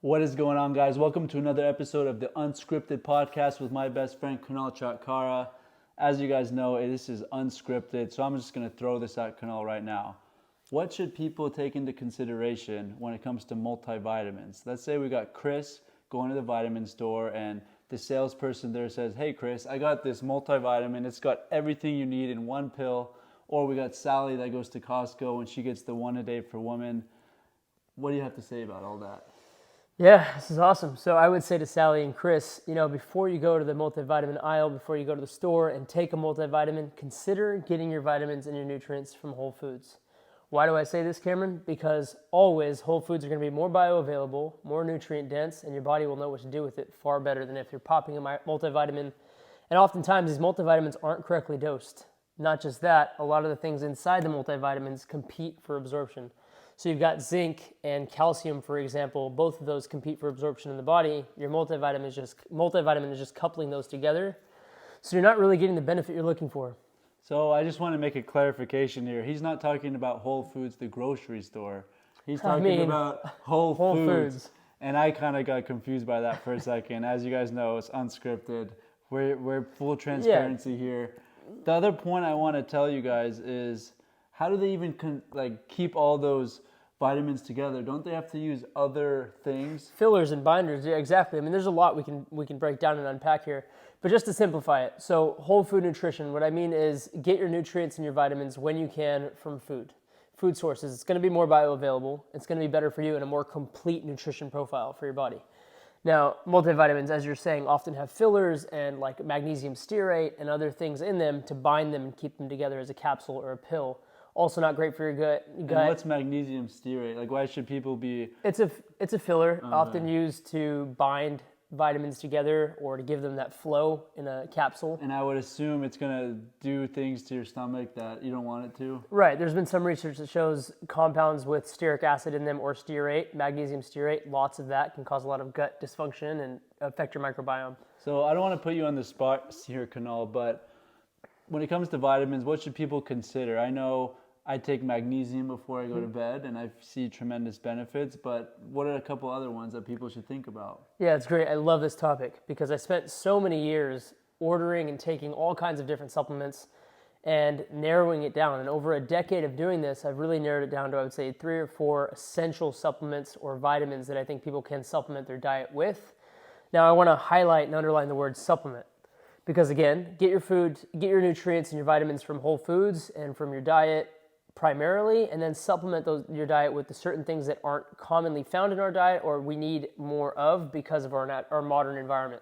What is going on, guys? Welcome to another episode of the Unscripted Podcast with my best friend, Kunal Chatkara. As you guys know, this is unscripted, so I'm just going to throw this at Kunal right now. What should people take into consideration when it comes to multivitamins? Let's say we got Chris going to the vitamin store and the salesperson there says, "Hey Chris, I got this multivitamin. It's got everything you need in one pill." Or we got Sally that goes to Costco and she gets the one a day for women. What do you have to say about all that? Yeah, this is awesome. So I would say to Sally and Chris, before you go to the multivitamin aisle, before you go to the store and take a multivitamin, consider getting your vitamins and your nutrients from Whole Foods. Why do I say this, Cameron? Because always Whole Foods are going to be more bioavailable, more nutrient dense, and your body will know what to do with it far better than if you're popping a multivitamin. And oftentimes these multivitamins aren't correctly dosed. Not just that, a lot of the things inside the multivitamins compete for absorption. So you've got zinc and calcium, for example. Both of those compete for absorption in the body. Your multivitamin is just coupling those together. So you're not really getting the benefit you're looking for. So I just want to make a clarification here. He's not talking about Whole Foods, the grocery store. He's talking about Whole Foods. And I kind of got confused by that for a second. As you guys know, it's unscripted. We're full transparency here. The other point I want to tell you guys is, how do they even keep all those vitamins together? Don't they have to use other things? Fillers and binders, yeah, exactly. I mean, there's a lot we can break down and unpack here. But just to simplify it, so whole food nutrition, what I mean is get your nutrients and your vitamins when you can from food sources. It's going to be more bioavailable. It's going to be better for you and a more complete nutrition profile for your body. Now, multivitamins, as you're saying, often have fillers and like magnesium stearate and other things in them to bind them and keep them together as a capsule or a pill. Also not great for your gut. And what's magnesium stearate? Like, why should people be... It's a filler, often used to bind vitamins together or to give them that flow in a capsule. And I would assume it's going to do things to your stomach that you don't want it to? Right. There's been some research that shows compounds with stearic acid in them or stearate, magnesium stearate, lots of that can cause a lot of gut dysfunction and affect your microbiome. So I don't want to put you on the spot here, Kunal, but when it comes to vitamins, what should people consider? I know I take magnesium before I go to bed, and I see tremendous benefits, but what are a couple other ones that people should think about? Yeah, it's great. I love this topic because I spent so many years ordering and taking all kinds of different supplements and narrowing it down. And over a decade of doing this, I've really narrowed it down to, I would say, 3 or 4 essential supplements or vitamins that I think people can supplement their diet with. Now, I want to highlight and underline the word supplement because, again, get your nutrients and your vitamins from Whole Foods and from your diet primarily, and then supplement your diet with the certain things that aren't commonly found in our diet or we need more of because of our modern environment.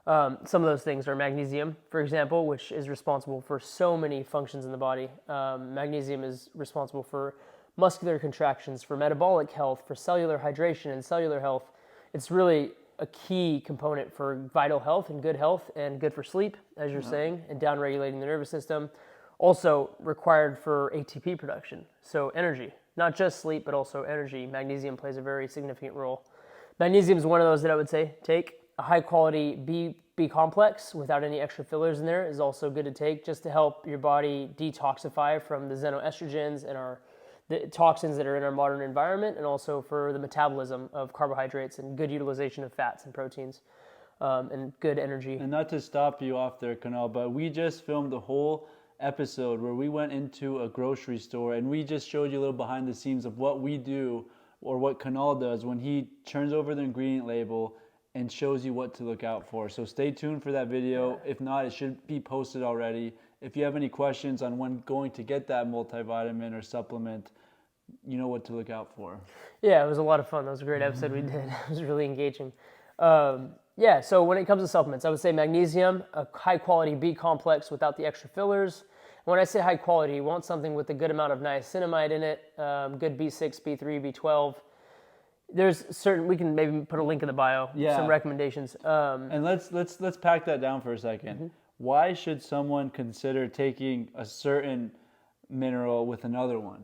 Some of those things are magnesium, for example, which is responsible for so many functions in the body. Magnesium is responsible for muscular contractions, for metabolic health, for cellular hydration and cellular health. It's really a key component for vital health and good for sleep, as you're saying, and downregulating the nervous system. Also required for ATP production, so energy, not just sleep, but also energy. Magnesium plays a very significant role. Magnesium is one of those that I would say take. A high quality B complex without any extra fillers in there is also good to take just to help your body detoxify from the xenoestrogens and the toxins that are in our modern environment, and also for the metabolism of carbohydrates and good utilization of fats and proteins and good energy. And not to stop you off there, Kunal, but we just filmed the whole episode where we went into a grocery store and we just showed you a little behind the scenes of what we do or what Kunal does when he turns over the ingredient label and shows you what to look out for. So stay tuned for that video. If not, it should be posted already. If you have any questions on when going to get that multivitamin or supplement, you know what to look out for. Yeah, it was a lot of fun. That was a great episode we did. It was really engaging. So when it comes to supplements, I would say magnesium, a high quality B complex without the extra fillers. When I say high quality, you want something with a good amount of niacinamide in it, good B6, B3, B12. We can maybe put a link in the bio, some recommendations. And let's pack that down for a second. Mm-hmm. Why should someone consider taking a certain mineral with another one?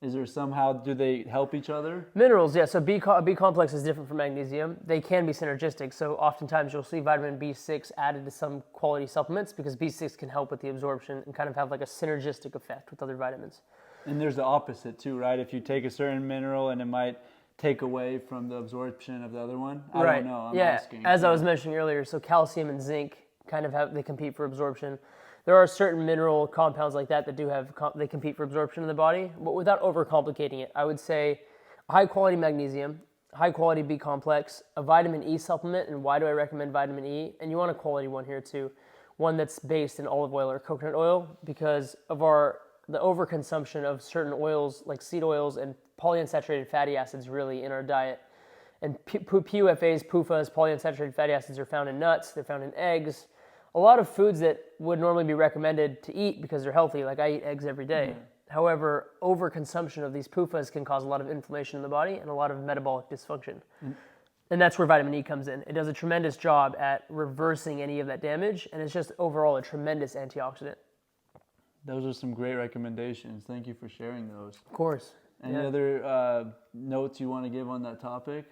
Is there somehow, do they help each other? Minerals, yeah. So B complex is different from magnesium. They can be synergistic. So oftentimes you'll see vitamin B6 added to some quality supplements because B6 can help with the absorption and kind of have like a synergistic effect with other vitamins. And there's the opposite too, right? If you take a certain mineral and it might take away from the absorption of the other one? I Right. don't know. I'm Yeah. asking. As I was mentioning earlier, so calcium and zinc kind of they compete for absorption. There are certain mineral compounds like that do have they compete for absorption in the body, but without overcomplicating it, I would say high quality magnesium, high quality B complex, a vitamin E supplement. And why do I recommend vitamin E? And you want a quality one here too, one that's based in olive oil or coconut oil, because of the overconsumption of certain oils like seed oils and polyunsaturated fatty acids really in our diet. And PUFAs, PUFAs, polyunsaturated fatty acids are found in nuts, they're found in eggs. A lot of foods that would normally be recommended to eat because they're healthy, like I eat eggs every day. Mm-hmm. However, overconsumption of these PUFAs can cause a lot of inflammation in the body and a lot of metabolic dysfunction. Mm-hmm. And that's where vitamin E comes in. It does a tremendous job at reversing any of that damage, and it's just overall a tremendous antioxidant. Those are some great recommendations. Thank you for sharing those. Of course. Any other notes you want to give on that topic?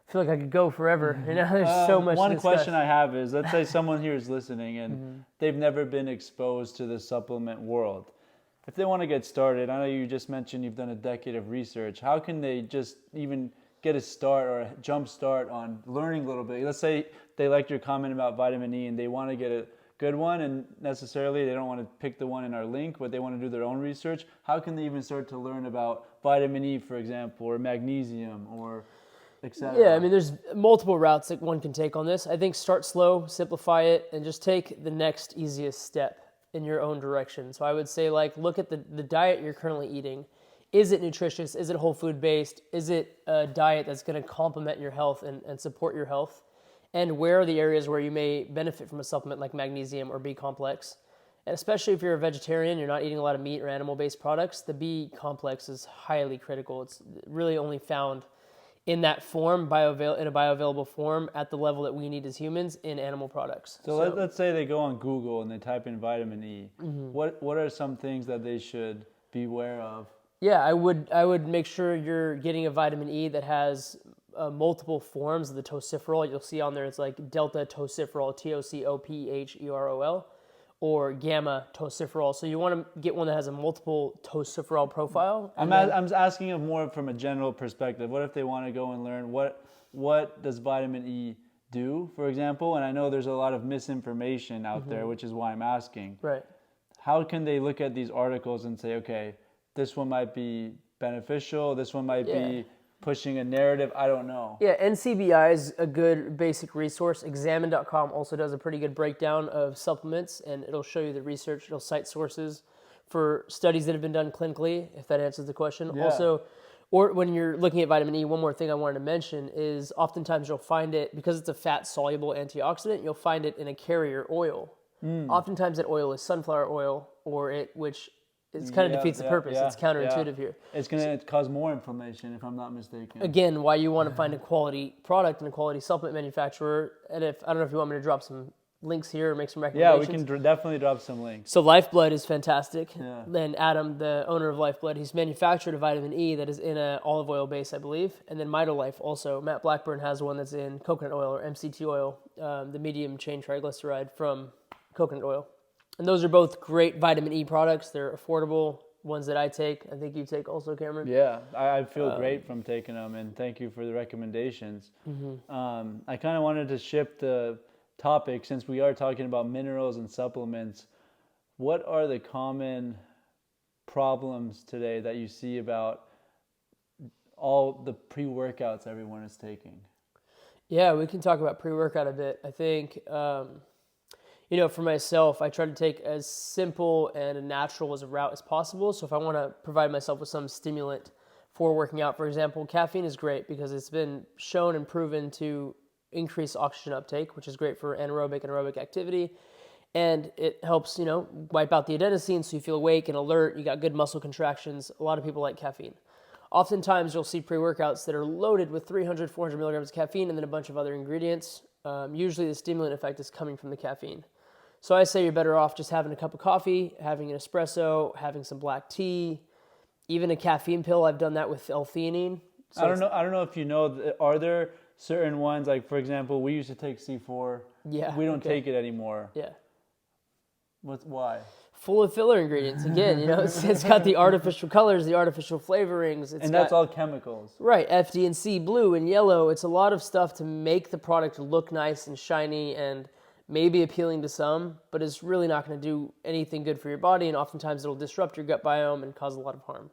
I feel like I could go forever. There's so much to One discuss. question I have is, let's say someone here is listening and they've never been exposed to the supplement world. If they want to get started, I know you just mentioned you've done a decade of research. How can they just even get a start or a jump start on learning a little bit? Let's say they liked your comment about vitamin E and they want to get a good one, and necessarily they don't want to pick the one in our link, but they want to do their own research. How can they even start to learn about vitamin E, for example, or magnesium, or etc.? Yeah, I mean, there's multiple routes that one can take on this. I think start slow, simplify it, and just take the next easiest step in your own direction. So I would say, like, look at the diet you're currently eating. Is it nutritious? Is it whole food based? Is it a diet that's going to complement your health and support your health? And where are the areas where you may benefit from a supplement like magnesium or B complex? And especially if you're a vegetarian, you're not eating a lot of meat or animal-based products, the B complex is highly critical. It's really only found in that form, in a bioavailable form, at the level that we need as humans in animal products. So let's say they go on Google and they type in vitamin E. Mm-hmm. What are some things that they should be aware of? Yeah, I would make sure you're getting a vitamin E that has multiple forms of the tocopherol. You'll see on there it's like delta tocopherol, TOCOPHEROL, or gamma tocopherol. So you want to get one that has a multiple tocopherol profile. I'm asking it more from a general perspective. What if they want to go and learn what does vitamin E do, for example? And I know there's a lot of misinformation out there, which is why I'm asking. Right. How can they look at these articles and say, okay, this one might be beneficial, this one might be pushing a narrative, I don't know. Yeah, NCBI is a good basic resource. Examine.com also does a pretty good breakdown of supplements, and it'll show you the research. It'll cite sources for studies that have been done clinically, if that answers the question. Yeah. Also, or when you're looking at vitamin E, one more thing I wanted to mention is oftentimes you'll find it, because it's a fat-soluble antioxidant, you'll find it in a carrier oil. Oftentimes that oil is sunflower oil, which it kind of defeats the purpose. It's counterintuitive here. It's going to cause more inflammation, if I'm not mistaken. Again, why you want to find a quality product and a quality supplement manufacturer. And I don't know if you want me to drop some links here or make some recommendations. Yeah, we can definitely drop some links. So Lifeblood is fantastic. Yeah. And Adam, the owner of Lifeblood, he's manufactured a vitamin E that is in an olive oil base, I believe. And then MitoLife also. Matt Blackburn has one that's in coconut oil or MCT oil, the medium chain triglyceride from coconut oil. And those are both great vitamin E products. They're affordable, ones that I take. I think you take also, Cameron. Yeah, I feel great from taking them, and thank you for the recommendations. I kind of wanted to shift the topic, since we are talking about minerals and supplements. What are the common problems today that you see about all the pre-workouts everyone is taking? Yeah, we can talk about pre-workout a bit. I think... for myself, I try to take as simple and natural as a route as possible. So if I want to provide myself with some stimulant for working out, for example, caffeine is great because it's been shown and proven to increase oxygen uptake, which is great for anaerobic and aerobic activity. And it helps, wipe out the adenosine so you feel awake and alert. You got good muscle contractions. A lot of people like caffeine. Oftentimes, you'll see pre-workouts that are loaded with 300, 400 milligrams of caffeine and then a bunch of other ingredients. Usually the stimulant effect is coming from the caffeine. So I say you're better off just having a cup of coffee, having an espresso, having some black tea, even a caffeine pill. I've done that with L-theanine. So I don't know if you know, are there certain ones, like for example, we used to take C4. Yeah. We don't take it anymore. Yeah. Why? full of filler ingredients. Again, it's got the artificial colors, the artificial flavorings. And that's all chemicals. Right, F, D, and C, blue and yellow. It's a lot of stuff to make the product look nice and shiny and maybe appealing to some, but it's really not going to do anything good for your body, and oftentimes it'll disrupt your gut biome and cause a lot of harm.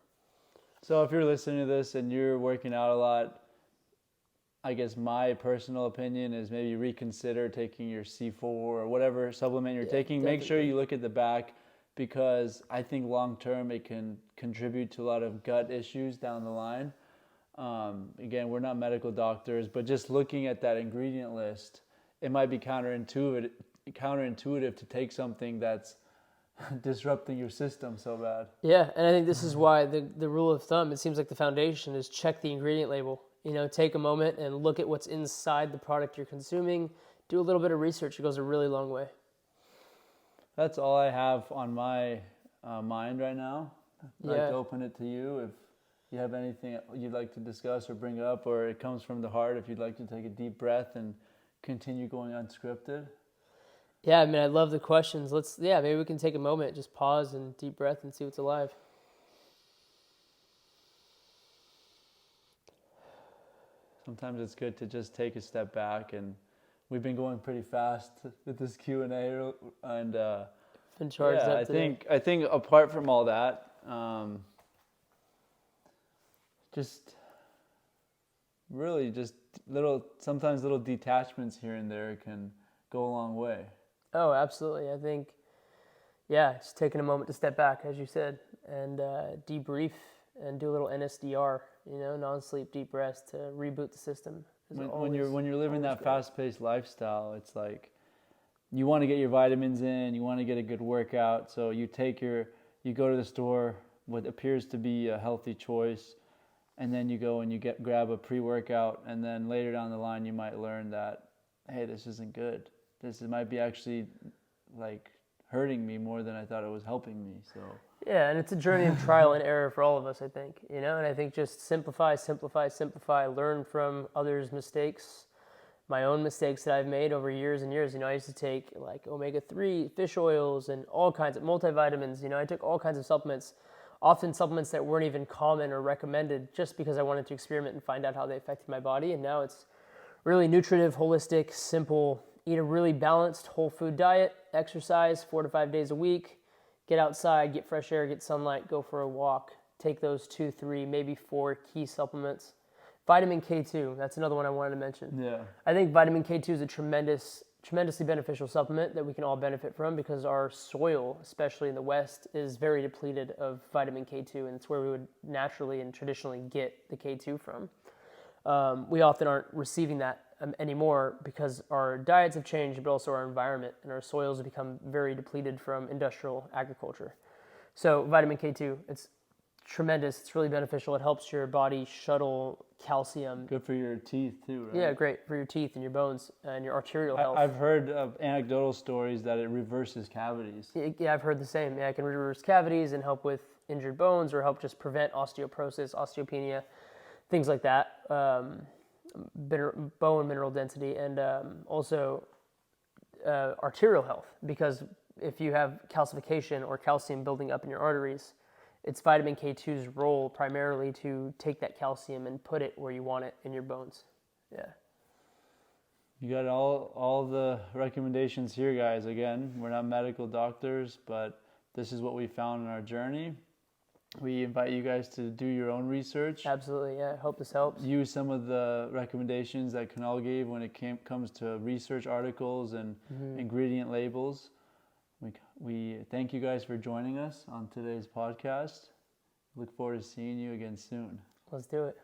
So if you're listening to this and you're working out a lot, I guess my personal opinion is maybe reconsider taking your C4 or whatever supplement you're taking. Definitely. Make sure you look at the back, because I think long term it can contribute to a lot of gut issues down the line. Again, we're not medical doctors, but just looking at that ingredient list, it might be counterintuitive to take something that's disrupting your system so bad. Yeah, and I think this is why the rule of thumb, it seems like the foundation is check the ingredient label. Take a moment and look at what's inside the product you're consuming. Do a little bit of research. It goes a really long way. That's all I have on my mind right now. I'd like to open it to you. If you have anything you'd like to discuss or bring up, or it comes from the heart, if you'd like to take a deep breath and continue going unscripted. Yeah, I mean, I love the questions. Maybe we can take a moment, just pause and deep breath and see what's alive. Sometimes it's good to just take a step back, and we've been going pretty fast with this Q&A, and Been charged up today. I think apart from all that, just sometimes little detachments here and there can go a long way. Oh, absolutely. I think, just taking a moment to step back, as you said, and debrief and do a little NSDR, non-sleep deep rest to reboot the system. When you're living that fast-paced lifestyle, it's like you want to get your vitamins in, you want to get a good workout, so you go to the store, what appears to be a healthy choice, and then you go and you grab a pre-workout, and then later down the line you might learn that, hey, this isn't good. Might be actually like hurting me more than I thought it was helping me. So yeah, and it's a journey of trial and error for all of us, I think. And I think just simplify, learn from others' mistakes, my own mistakes that I've made over years and years. I used to take like omega-3 fish oils and all kinds of multivitamins. I took all kinds of supplements, often supplements that weren't even common or recommended, just because I wanted to experiment and find out how they affected my body. And now it's really nutritive, holistic, simple. Eat a really balanced whole food diet, exercise 4 to 5 days a week, get outside, get fresh air, get sunlight, go for a walk, take those 2, 3, maybe 4 key supplements. Vitamin K2, that's another one I wanted to mention. yeah, I think vitamin K2 is a tremendously beneficial supplement that we can all benefit from, because our soil, especially in the West, is very depleted of vitamin K2, and it's where we would naturally and traditionally get the K2 from. We often aren't receiving that anymore because our diets have changed, but also our environment, and our soils have become very depleted from industrial agriculture. So vitamin K2, it's tremendous. It's really beneficial. It helps your body shuttle calcium. good for your teeth too, right? Yeah, great for your teeth and your bones and your arterial health. I've heard of anecdotal stories that it reverses cavities. Yeah, I've heard the same. Yeah, it can reverse cavities and help with injured bones, or help just prevent osteoporosis, osteopenia, things like that. Bone mineral density, and also arterial health, because if you have calcification or calcium building up in your arteries, it's vitamin K2's role primarily to take that calcium and put it where you want it in your bones. Yeah. You got all the recommendations here, guys. Again, we're not medical doctors, but this is what we found in our journey. We invite you guys to do your own research. Absolutely, yeah. Hope this helps. Use some of the recommendations that Kunal gave when it comes to research articles and ingredient labels. We thank you guys for joining us on today's podcast. Look forward to seeing you again soon. Let's do it.